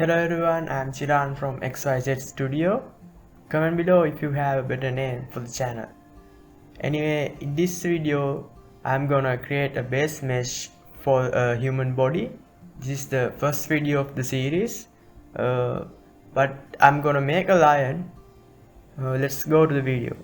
Hello everyone, I'm Chiran from XYZ Studio. Comment below if you have a better name for the channel. Anyway, in this video, I'm gonna create a base mesh for a human body. This is the first video of the series, but I'm gonna make a lion. Let's go to the video.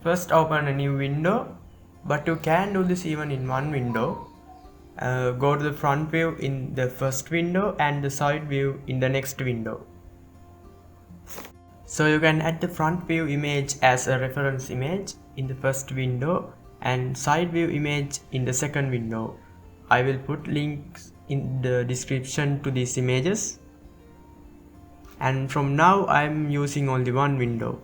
First open a new window, but you can do this even in one window. Go to the front view in the first window and the side view in the next window. So you can add the front view image as a reference image in the first window and side view image in the second window. I will put links in the description to these images. And from now I am using only one window.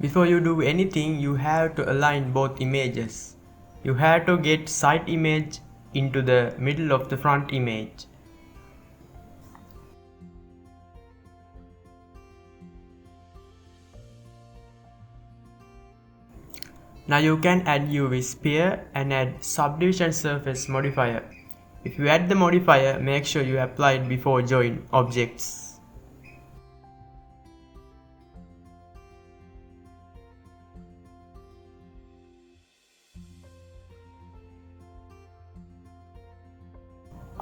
Before you do anything, you have to align both images. You have to get side image into the middle of the front image. Now you can add UV sphere and add subdivision surface modifier. If you add the modifier, make sure you apply it before join objects.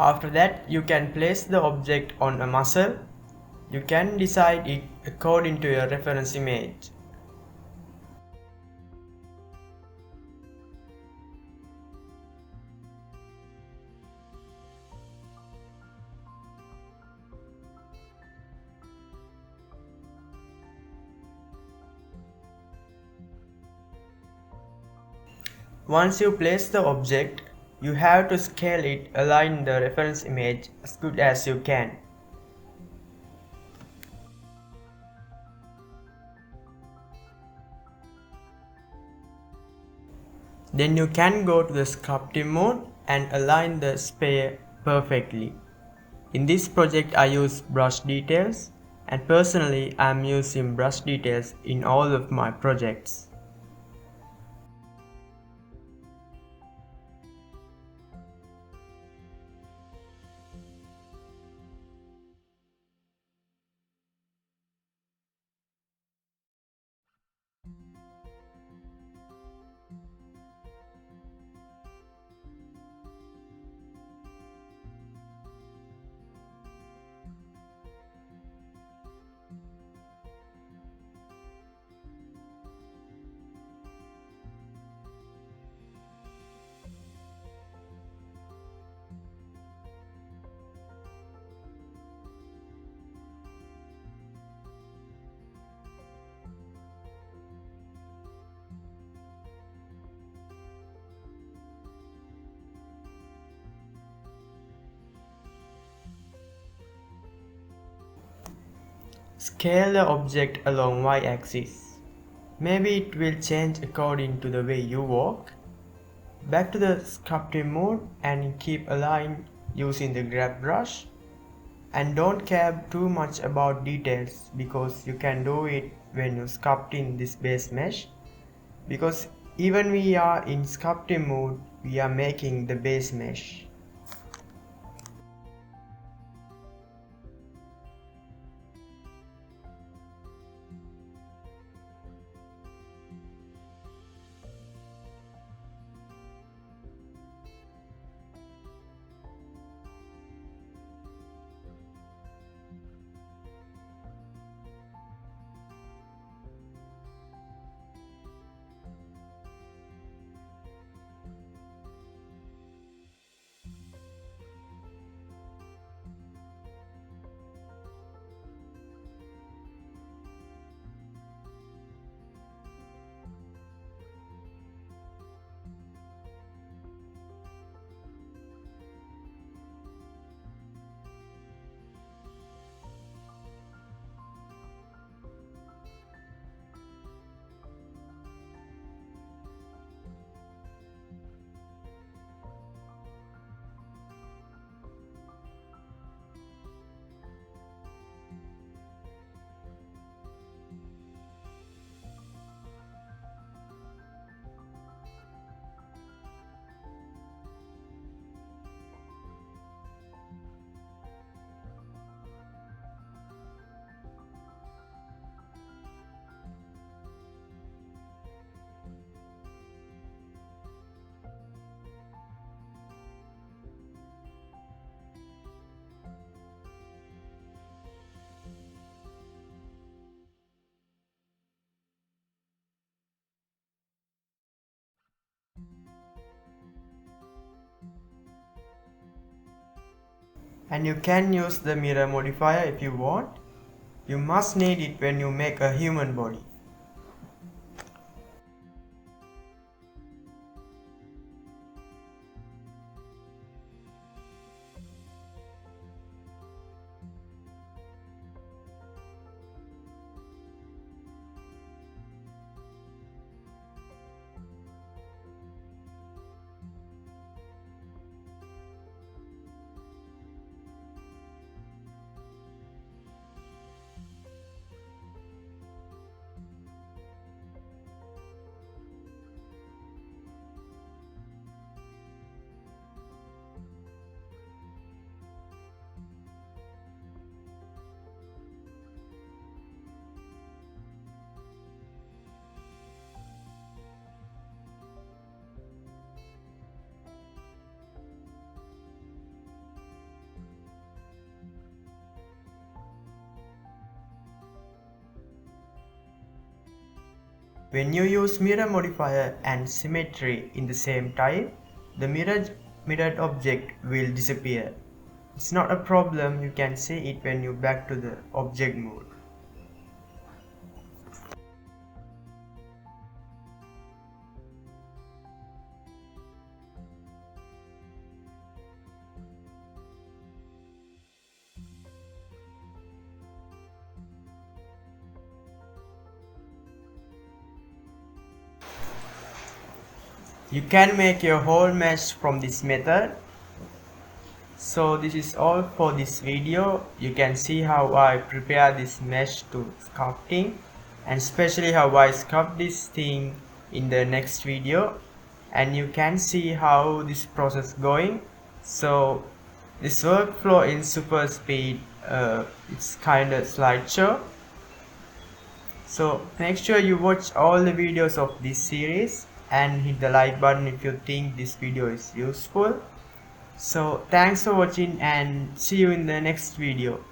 After that, you can place the object on a muscle. You can decide it according to your reference image. Once you place the object, you have to scale it, align the reference image as good as you can. Then you can go to the sculpting mode and align the sphere perfectly. In this project I use brush details, and personally I am using brush details in all of my projects. Scale the object along y-axis. Maybe it will change according to the way you walk. Back to the sculpting mode and keep aligned using the grab brush. And don't care too much about details because you can do it when you sculpting this base mesh. Because even we are in sculpting mode, we are making the base mesh. And you can use the mirror modifier if you want. You must need it when you make a human body. When you use mirror modifier and symmetry in the same time, the mirrored object will disappear. It's not a problem, you can see it when you back to the object mode. You can make your whole mesh from this method. So this is all for this video. You can see how I prepare this mesh to sculpting, and especially how I sculpt this thing in the next video, and you can see how this process going. So this workflow in super speed, it's kind of slideshow. So make sure you watch all the videos of this series and hit the like button if you think this video is useful. So thanks for watching and see you in the next video.